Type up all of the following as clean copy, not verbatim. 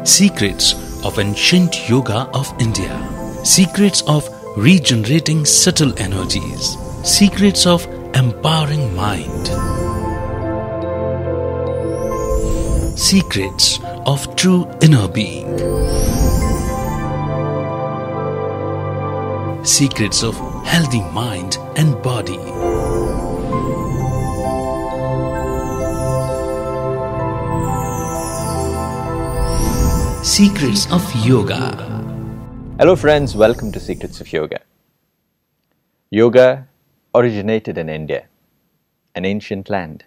Secrets of Ancient Yoga of India. Secrets of regenerating subtle energies. Secrets of empowering mind. Secrets of true inner being. Secrets of healthy mind and body. Secrets of Yoga. Hello friends, welcome to Secrets of Yoga. Yoga originated in India, an ancient land.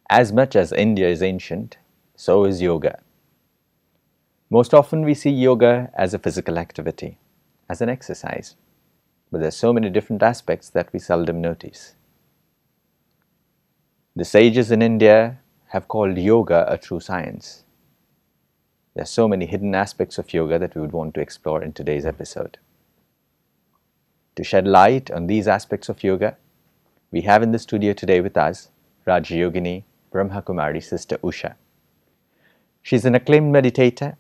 As much as India is ancient, so is yoga. Most often we see yoga as a physical activity, as an exercise, but there are so many different aspects that we seldom notice. The sages in India have called yoga a true science. There are so many hidden aspects of yoga that we would want to explore in today's episode. To shed light on these aspects of yoga, we have in the studio today with us Rajyogini Brahmakumaris Sister Usha. She is an acclaimed meditator.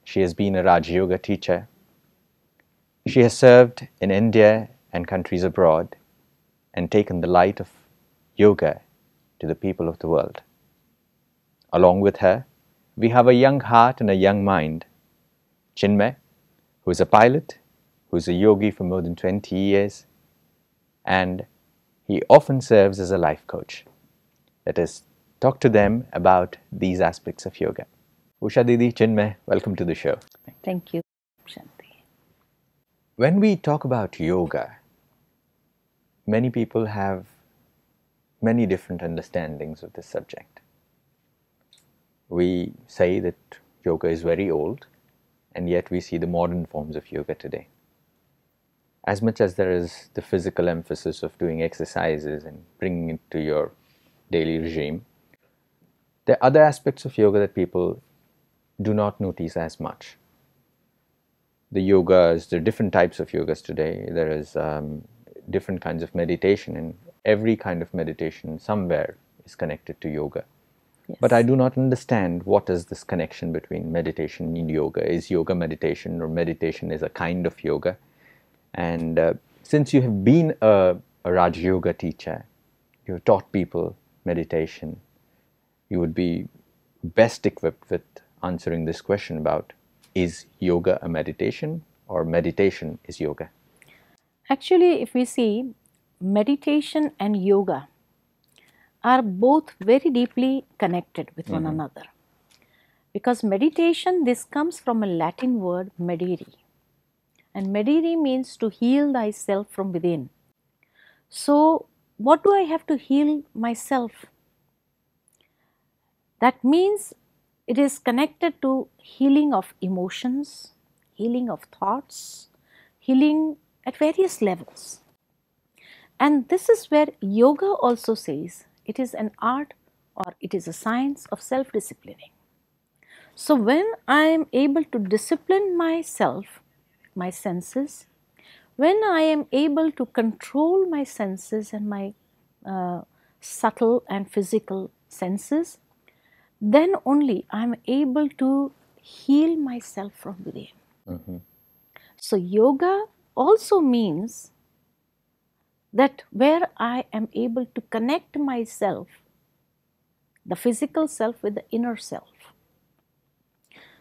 She has been a Raj Yoga teacher. She has served in India and countries abroad and taken the light of yoga to the people of the world. Along with her, we have a young heart and a young mind, Chinmay, who is a pilot, who is a yogi for more than 20 years, and he often serves as a life coach. Let us talk to them about these aspects of yoga. Usha Didi, Chinmay, welcome to the show. Thank you, Shanti. When we talk about yoga, many people have many different understandings of this subject. We say that yoga is very old, and yet we see the modern forms of yoga today. As much as there is the physical emphasis of doing exercises and bringing it to your daily regime, there are other aspects of yoga that people do not notice as much. The yogas, there are different types of yogas today. There is different kinds of meditation, and every kind of meditation somewhere is connected to yoga. Yes. But I do not understand what is this connection between meditation and yoga. Is yoga meditation, or meditation is a kind of yoga? And since you have been a Raj Yoga teacher, you have taught people meditation, you would be best equipped with answering this question about, is yoga a meditation, or meditation is yoga? Actually, if we see, meditation and yoga are both very deeply connected with one another. Because meditation, this comes from a Latin word, medere. And medere means to heal thyself from within. So, what do I have to heal myself? That means it is connected to healing of emotions, healing of thoughts, healing at various levels. And this is where yoga also says it is an art, or it is a science of self-disciplining. So when I am able to discipline myself, my senses, when I am able to control my senses and my subtle and physical senses, then only I am able to heal myself from within. So yoga also means that where I am able to connect myself, the physical self, with the inner self.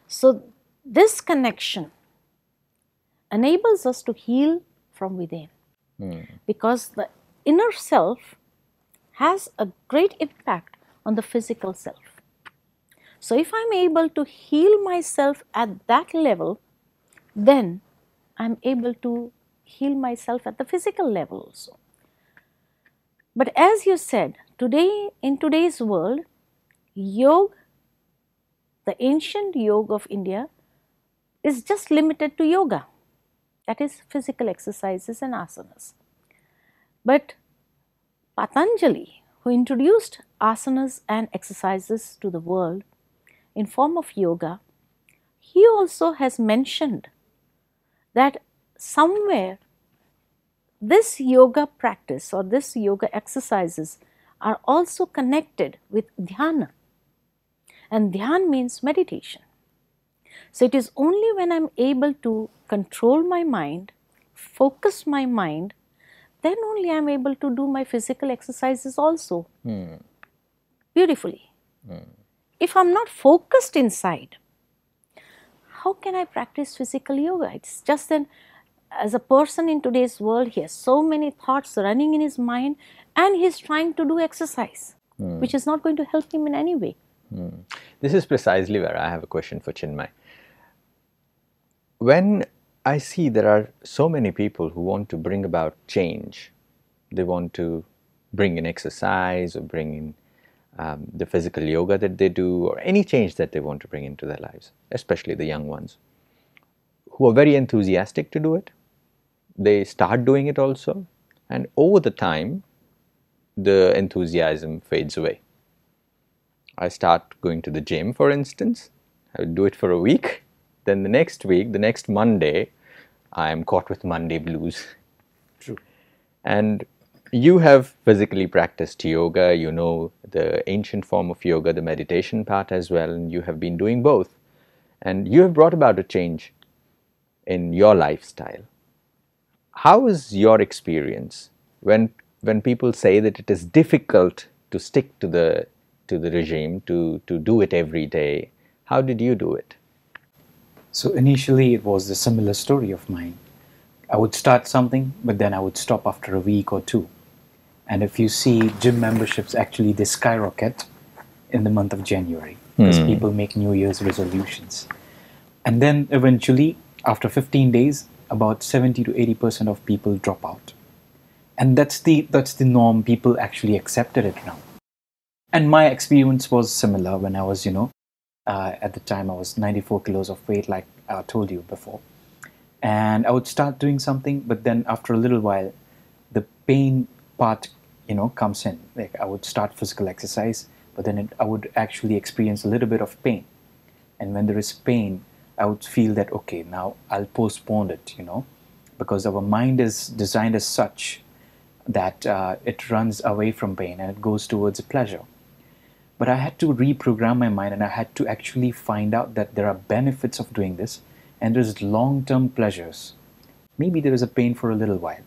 So this connection enables us to heal from within, because the inner self has a great impact on the physical self. So if I am able to heal myself at that level, then I am able to heal myself at the physical level also. But as you said, today, in today's world, yoga, the ancient yoga of India, is just limited to yoga. That is physical exercises and asanas. But Patanjali, who introduced asanas and exercises to the world in form of yoga, he also has mentioned that somewhere this yoga practice or this yoga exercises are also connected with dhyana. And dhyan means meditation. So it is only when I'm able to control my mind, focus my mind, then only I'm able to do my physical exercises also beautifully. If I'm not focused inside, how can I practice physical yoga? It's just then, as a person in today's world, he has so many thoughts running in his mind and he's trying to do exercise, which is not going to help him in any way. This is precisely where I have a question for Chinmay. When I see there are so many people who want to bring about change, they want to bring in exercise or bring in the physical yoga that they do, or any change that they want to bring into their lives, especially the young ones, who are very enthusiastic to do it. They start doing it also, and over the time, the enthusiasm fades away. I start going to the gym, for instance. I would do it for a week. Then the next week, the next Monday, I am caught with Monday blues. True. And you have physically practiced yoga, you know the ancient form of yoga, the meditation part as well, and you have been doing both. And you have brought about a change in your lifestyle. How is your experience when people say that it is difficult to stick to the regime, to do it every day? How did you do it? So initially it was a similar story of mine. I would start something, but then I would stop after a week or two. And if you see, gym memberships actually they skyrocket in the month of January because people make New Year's resolutions. And then eventually, after 15 days, about 70 to 80% of people drop out. And that's the norm. People actually accepted it now. And my experience was similar when I was, at the time I was 94 kilos of weight, like I told you before. And I would start doing something, but then after a little while, the pain part, comes in. Like I would start physical exercise, but then I would actually experience a little bit of pain. And when there is pain, I would feel that, okay, now I'll postpone it, because our mind is designed as such that it runs away from pain and it goes towards pleasure. But I had to reprogram my mind, and I had to actually find out that there are benefits of doing this, and there's long-term pleasures. Maybe there is a pain for a little while,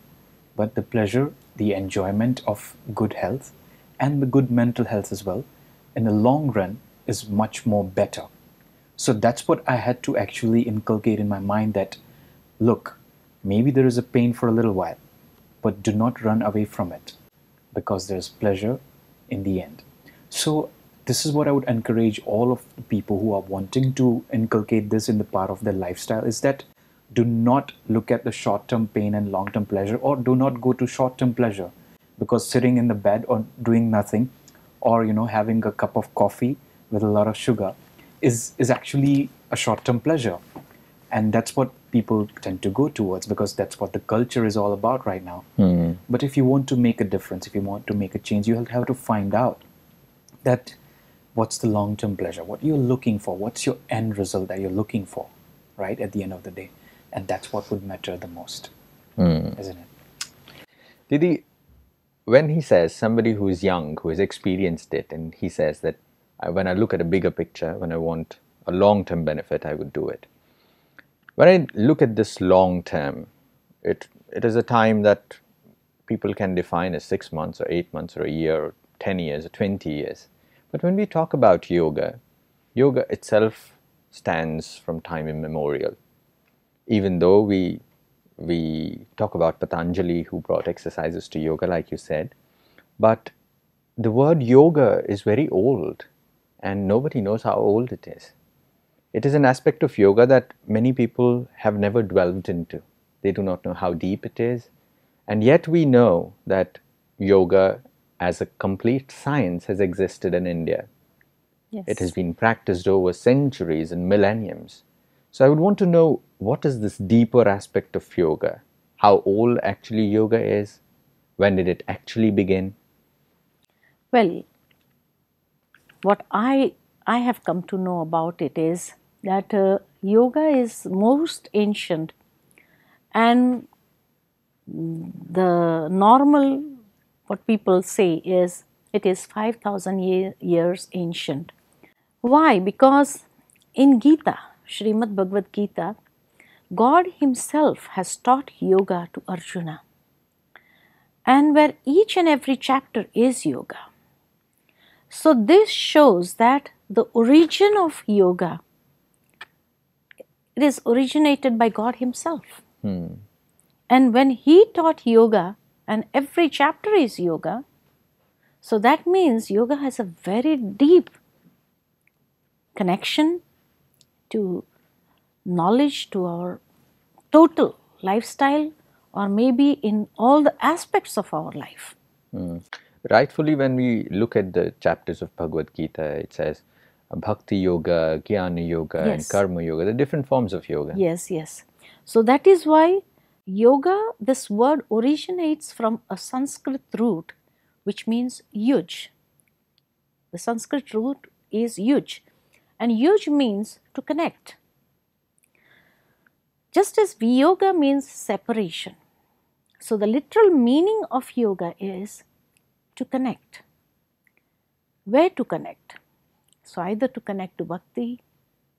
but the pleasure, the enjoyment of good health, and the good mental health as well, in the long run is much more better. So that's what I had to actually inculcate in my mind, that, look, maybe there is a pain for a little while, but do not run away from it, because there's pleasure in the end. So this is what I would encourage all of the people who are wanting to inculcate this in the part of their lifestyle, is that do not look at the short-term pain and long-term pleasure, or do not go to short-term pleasure, because sitting in the bed or doing nothing, or having a cup of coffee with a lot of sugar is actually a short-term pleasure. And that's what people tend to go towards, because that's what the culture is all about right now. But if you want to make a difference, if you want to make a change, you have to find out that what's the long-term pleasure, what you're looking for, what's your end result that you're looking for, right, at the end of the day. And that's what would matter the most, isn't it? Didi, when he says, somebody who is young, who has experienced it, and he says that when I look at a bigger picture, when I want a long-term benefit, I would do it. When I look at this long-term, it is a time that people can define as 6 months or 8 months or a year or 10 years or 20 years. But when we talk about yoga, yoga itself stands from time immemorial. Even though we talk about Patanjali, who brought exercises to yoga, like you said, but the word yoga is very old, and nobody knows how old it is. It is an aspect of yoga that many people have never delved into. They do not know how deep it is. And yet we know that yoga as a complete science has existed in India. Yes. It has been practiced over centuries and millenniums. So I would want to know, what is this deeper aspect of yoga? How old actually yoga is? When did it actually begin? Well, what I have come to know about it is that yoga is most ancient, and the normal, what people say is, it is 5,000 years ancient. Why? Because in Gita, Srimad Bhagavad Gita, God Himself has taught yoga to Arjuna, and where each and every chapter is yoga. So this shows that the origin of yoga, it is originated by God Himself. And when He taught yoga, and every chapter is yoga, so that means yoga has a very deep connection to knowledge, to our total lifestyle, or maybe in all the aspects of our life. Rightfully, when we look at the chapters of Bhagavad Gita, it says Bhakti Yoga, Jnana Yoga, and Karma Yoga, the different forms of yoga. Yes, yes. So that is why yoga, this word originates from a Sanskrit root which means yuj. The Sanskrit root is yuj, and yuj means to connect. Just as viyoga means separation. So the literal meaning of yoga is to connect. Where to connect? So either to connect to bhakti,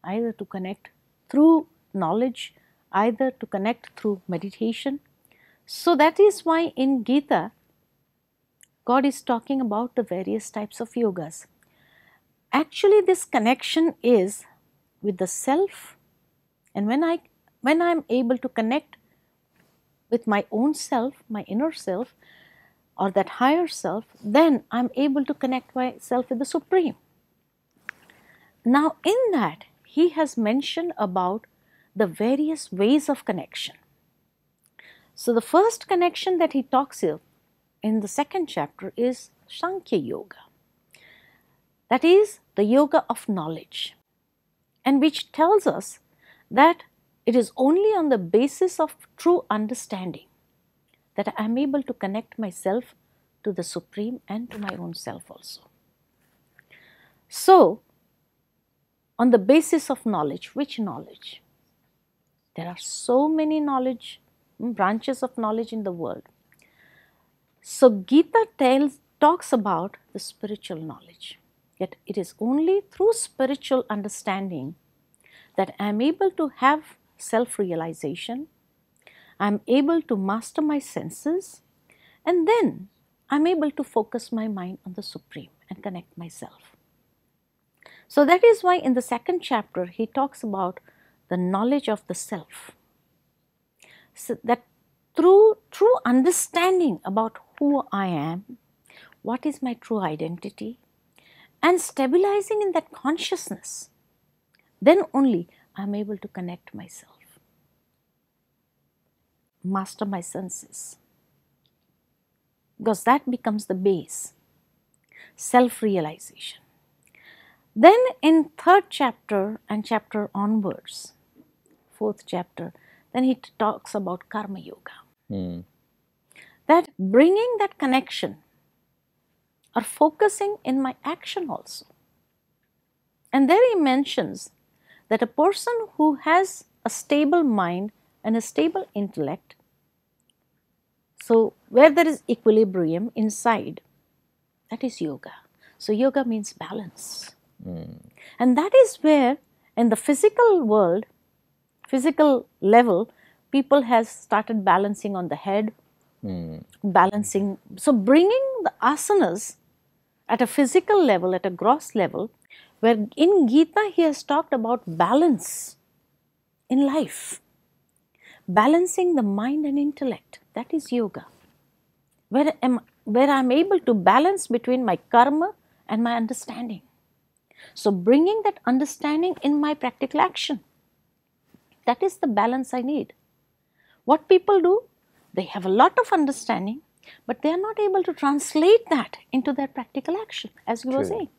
either to connect through knowledge, either to connect through meditation. So that is why in Gita, God is talking about the various types of yogas. Actually, this connection is with the self, and when I'm able to connect with my own self, my inner self, or that higher self, then I'm able to connect myself with the Supreme. Now, in that, he has mentioned about the various ways of connection. So, the first connection that he talks of in the second chapter is Sankhya Yoga. That is the yoga of knowledge, and which tells us that it is only on the basis of true understanding that I am able to connect myself to the Supreme and to my own self also. So, on the basis of knowledge, which knowledge? There are so many branches of knowledge in the world. So, Gita talks about the spiritual knowledge. Yet it is only through spiritual understanding that I am able to have self-realization, I am able to master my senses, and then I am able to focus my mind on the Supreme and connect myself. So that is why in the second chapter he talks about the knowledge of the self. So that through true understanding about who I am, what is my true identity, and stabilizing in that consciousness, then only I am able to connect myself, master my senses, because that becomes the base, self-realization. Then in third chapter and chapter onwards, fourth chapter, then he talks about Karma Yoga. That bringing that connection or focusing in my action also. And there he mentions that a person who has a stable mind and a stable intellect, so where there is equilibrium inside, that is yoga. So yoga means balance. And that is where in the physical world, physical level, people has started balancing on the head, balancing. So bringing the asanas at a physical level, at a gross level, where in Gita he has talked about balance in life, balancing the mind and intellect. That is yoga, where I am able to balance between my karma and my understanding. So bringing that understanding in my practical action, that is the balance I need. What people do, they have a lot of understanding, but they are not able to translate that into their practical action, as you were saying.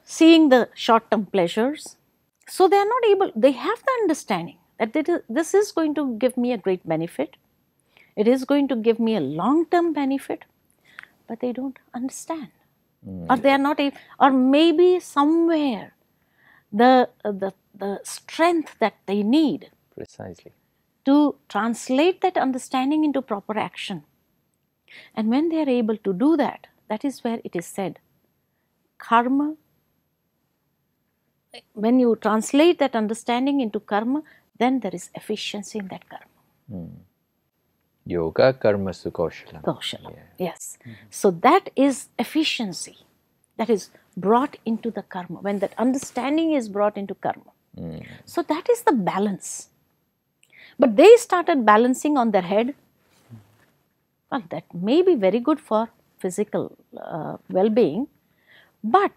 Seeing the short-term pleasures, so they are not able, they have the understanding that this is going to give me a great benefit, it is going to give me a long-term benefit, but they don't understand. Or they are not able, or maybe somewhere the strength that they need Precisely. to translate that understanding into proper action. And when they are able to do that, that is where it is said, karma when you translate that understanding into karma, then there is efficiency in that karma. Yoga karma sukoshalam. Kaushala. Yes. So that is efficiency that is brought into the karma, when that understanding is brought into karma. So that is the balance. But they started balancing on their head. Well, that may be very good for physical well-being, but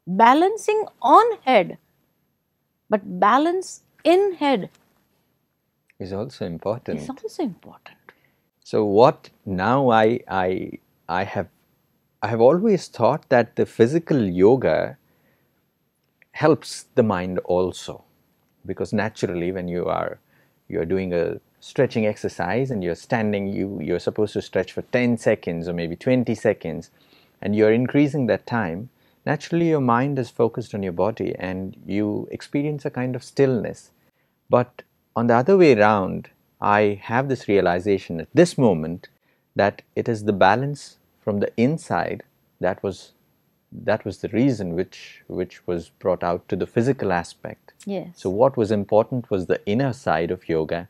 balancing on head, but balance in head Is also important. is also important. So what now I have always thought that the physical yoga helps the mind also, because naturally when you're doing a stretching exercise and you're standing, you're supposed to stretch for 10 seconds or maybe 20 seconds, and you're increasing that time. Naturally your mind is focused on your body and you experience a kind of stillness. But on the other way around, I have this realization at this moment that it is the balance from the inside that was the reason which was brought out to the physical aspect. Yes. So what was important was the inner side of yoga,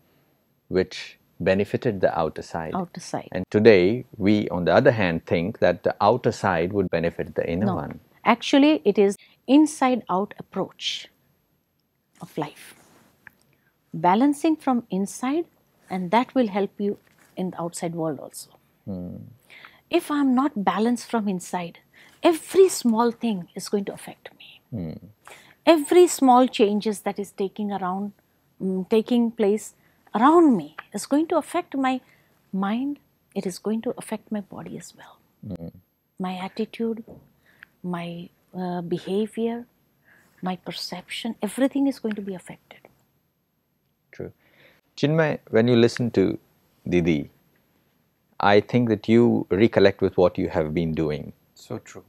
which benefited the outer side. Outer side. And today we, on the other hand, think that the outer side would benefit the inner No. one. Actually, it is inside out approach of life. Balancing from inside, and that will help you in the outside world also. If I am not balanced from inside, every small thing is going to affect me. Every small changes that is taking place around me is going to affect my mind. It is going to affect my body as well. My attitude, my behavior, my perception, everything is going to be affected. True. Chinmay, when you listen to Didi, I think that you recollect with what you have been doing. So true.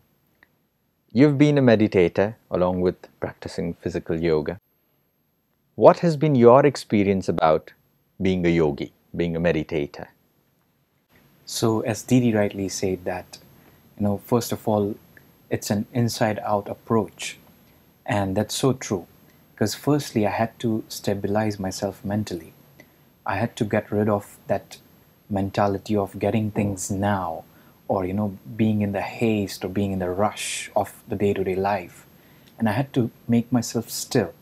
You've been a meditator along with practicing physical yoga. What has been your experience about being a yogi, being a meditator? So as Didi rightly said that, first of all, it's an inside-out approach. And that's so true. Because firstly, I had to stabilize myself mentally. I had to get rid of that mentality of getting things now, or being in the haste or being in the rush of the day-to-day life. And I had to make myself still.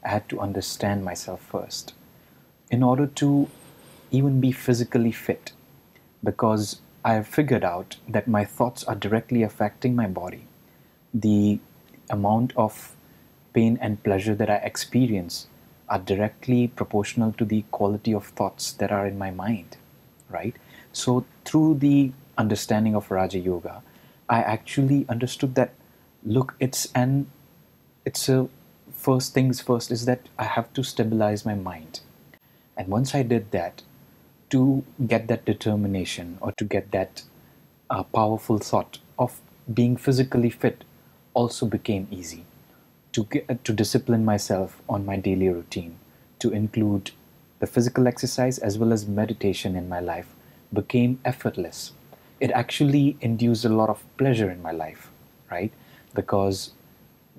I had to understand myself first in order to even be physically fit, because I have figured out that my thoughts are directly affecting my body. The amount of pain and pleasure that I experience are directly proportional to the quality of thoughts that are in my mind, right? So through the understanding of Raja Yoga, I actually understood that, look, it's a first things first is that I have to stabilize my mind. And once I did that, to get that determination or to get that powerful thought of being physically fit also became easy. To discipline myself on my daily routine, to include the physical exercise as well as meditation in my life became effortless. It actually induced a lot of pleasure in my life, right? Because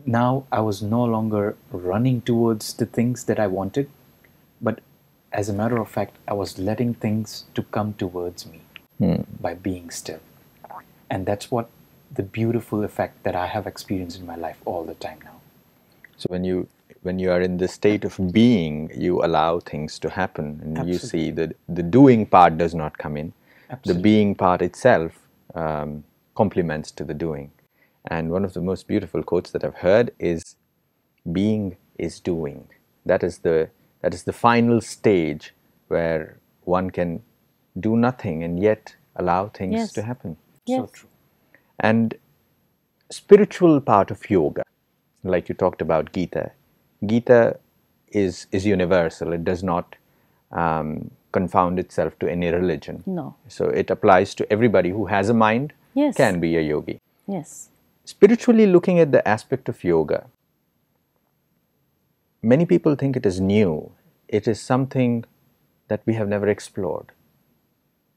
now I was no longer running towards the things that I wanted, but as a matter of fact, I was letting things to come towards me by being still. And that's what the beautiful effect that I have experienced in my life all the time now. So when you are in the state of being, you allow things to happen, and Absolutely. you see that the doing part does not come in. Absolutely. The being part itself complements to the doing. And one of the most beautiful quotes that I've heard is, "Being is doing." That is the final stage where one can do nothing and yet allow things Yes. to happen. Yes. So true. And spiritual part of yoga, like you talked about Gita. Gita is universal. It does not confound itself to any religion. No. So it applies to everybody who has a mind, Yes. can be a yogi. Yes. Spiritually looking at the aspect of yoga, many people think it is new. It is something that we have never explored.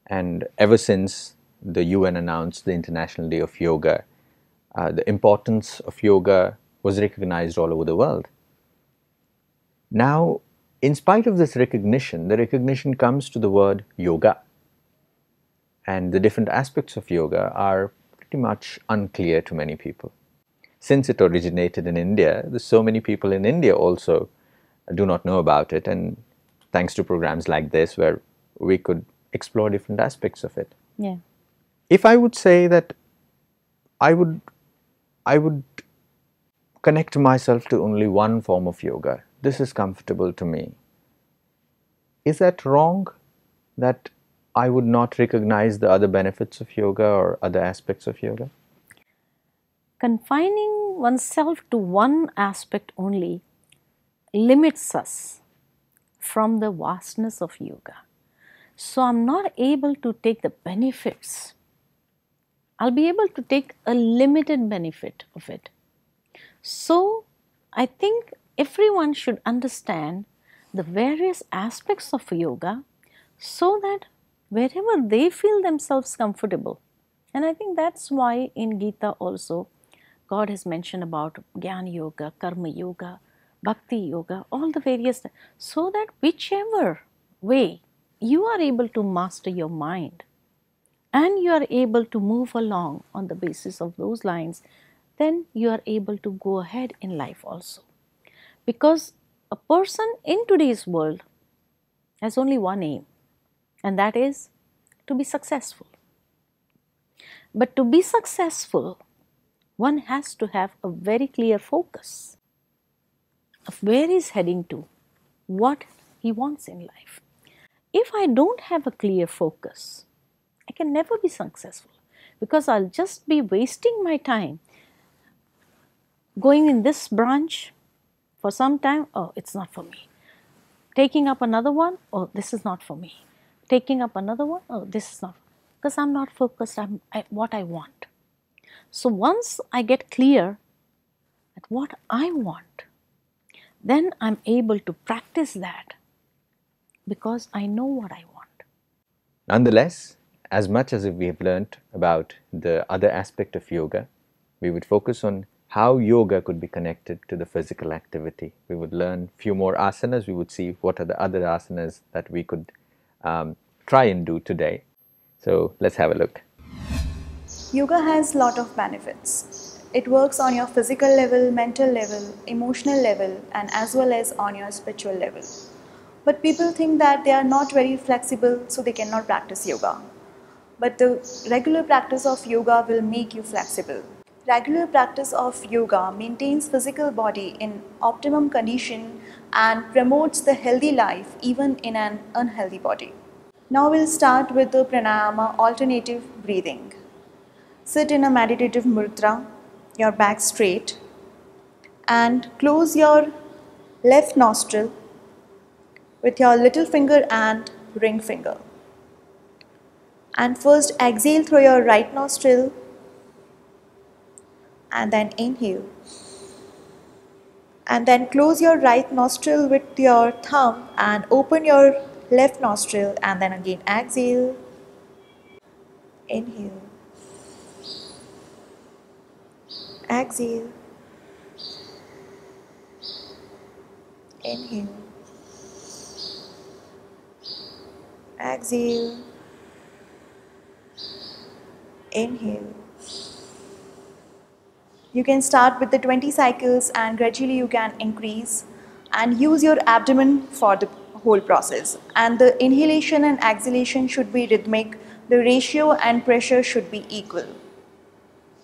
And ever since the UN announced the International Day of Yoga, the importance of yoga was recognized all over the world. Now, in spite of this recognition, the recognition comes to the word yoga. And the different aspects of yoga are pretty much unclear to many people. Since it originated in India, there's so many people in India also do not know about it, and thanks to programs like this where we could explore different aspects of it. Yeah. If I would say that I would connect myself to only one form of yoga, this is comfortable to me, is that wrong that I would not recognize the other benefits of yoga or other aspects of yoga? Confining oneself to one aspect only limits us from the vastness of yoga. So I'm not able to take the benefits. I'll be able to take a limited benefit of it. So I think everyone should understand the various aspects of yoga so that wherever they feel themselves comfortable, and I think that's why in Gita also God has mentioned about Jnana Yoga, Karma Yoga, Bhakti Yoga, all the various, so that whichever way you are able to master your mind and you are able to move along on the basis of those lines, then you are able to go ahead in life also. Because a person in today's world has only one aim, and that is to be successful. But to be successful, one has to have a very clear focus of where he's heading to, what he wants in life. If I don't have a clear focus, I can never be successful, because I'll just be wasting my time going in this branch for some time. Oh, it's not for me. Taking up another one. Oh, this is not for me. Taking up another one. Oh, this is not, because I'm not focused on what I want. So once I get clear at what I want, then I'm able to practice that because I know what I want. Nonetheless, as much as we have learnt about the other aspect of yoga, we would focus on how yoga could be connected to the physical activity. We would learn few more asanas. We would see what are the other asanas that we could try and do today. So let's have a look. Yoga has a lot of benefits. It works on your physical level, mental level, emotional level, and as well as on your spiritual level. But people think that they are not very flexible, so they cannot practice yoga. But the regular practice of yoga will make you flexible. Regular practice of yoga maintains physical body in optimum condition and promotes the healthy life even in an unhealthy body. Now we'll start with the pranayama alternative breathing. Sit in a meditative mudra, your back straight, and close your left nostril with your little finger and ring finger. And first exhale through your right nostril and then inhale. And then close your right nostril with your thumb and open your left nostril and then again exhale. Inhale. Exhale. Inhale. Exhale. Inhale. You can start with the 20 cycles and gradually you can increase and use your abdomen for the whole process. And the inhalation and exhalation should be rhythmic. The ratio and pressure should be equal.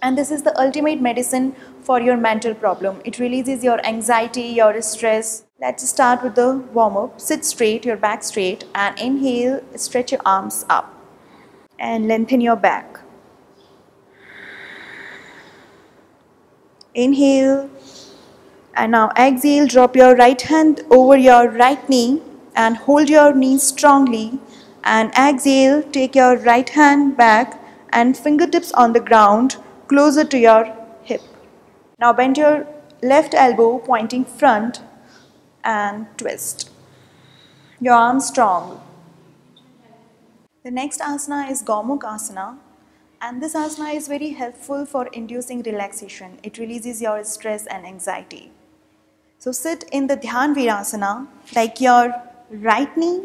And this is the ultimate medicine for your mental problem. It releases your anxiety, your stress. Let's start with the warm-up. Sit straight, your back straight, and inhale, stretch your arms up and lengthen your back. Inhale, and now exhale, drop your right hand over your right knee and hold your knees strongly, and exhale, take your right hand back and fingertips on the ground closer to your hip. Now bend your left elbow pointing front and twist. Your arms strong. The next asana is Gomukhasana. And this asana is very helpful for inducing relaxation. It releases your stress and anxiety. So sit in the Dhyan Virasana, like your right knee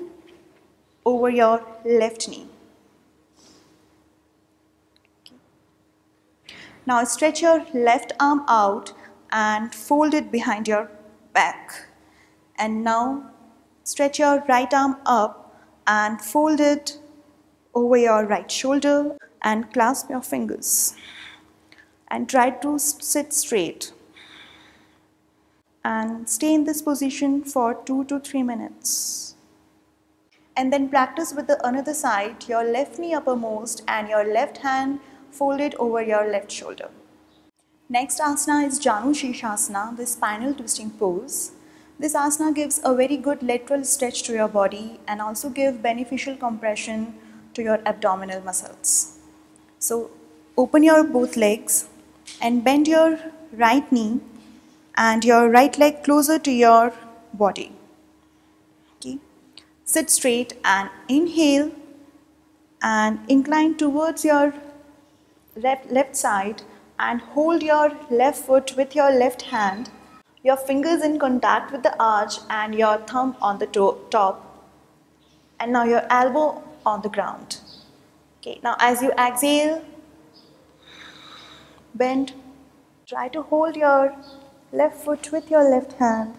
over your left knee. Now stretch your left arm out and fold it behind your back. And now stretch your right arm up and fold it over your right shoulder and clasp your fingers. And try to sit straight. And stay in this position for 2 to 3 minutes. And then practice with the another side, your left knee uppermost and your left hand folded over your left shoulder. Next asana is Janu Shirshasana, the spinal twisting pose. This asana gives a very good lateral stretch to your body and also give beneficial compression to your abdominal muscles. So open your both legs and bend your right knee and your right leg closer to your body. Okay. Sit straight and inhale and incline towards your left side and hold your left foot with your left hand, your fingers in contact with the arch and your thumb on the top, and now your elbow on the ground. Okay, now as you exhale, bend, try to hold your left foot with your left hand.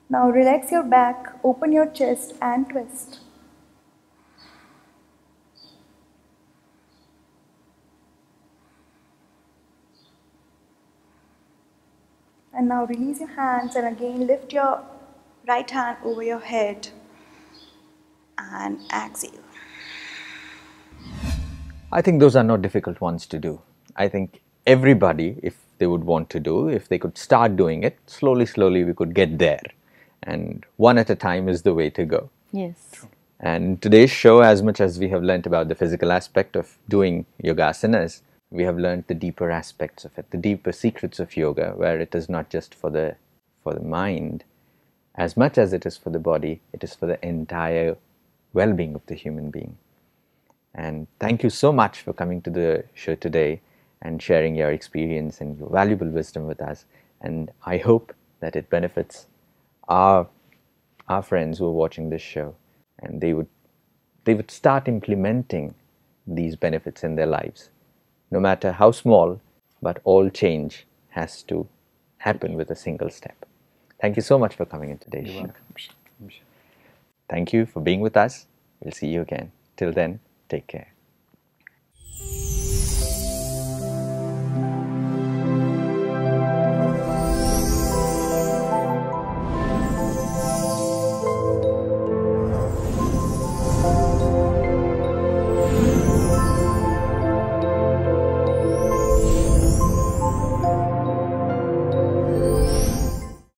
Now relax your back, open your chest and twist. And now release your hands and again lift your right hand over your head and exhale. I think those are not difficult ones to do. I think everybody, if they would want to do, if they could start doing it, slowly we could get there. And one at a time is the way to go. Yes. And today's show, as much as we have learnt about the physical aspect of doing yogasanas, we have learnt the deeper aspects of it, the deeper secrets of yoga, where it is not just for the mind, as much as it is for the body, it is for the entire well-being of the human being. And thank you so much for coming to the show today and sharing your experience and your valuable wisdom with us. And I hope that it benefits our friends who are watching this show, and they would start implementing these benefits in their lives. No matter how small, but all change has to happen with a single step. Thank you so much for coming in today's show. Thank you for being with us. We'll see you again. Till then, take care.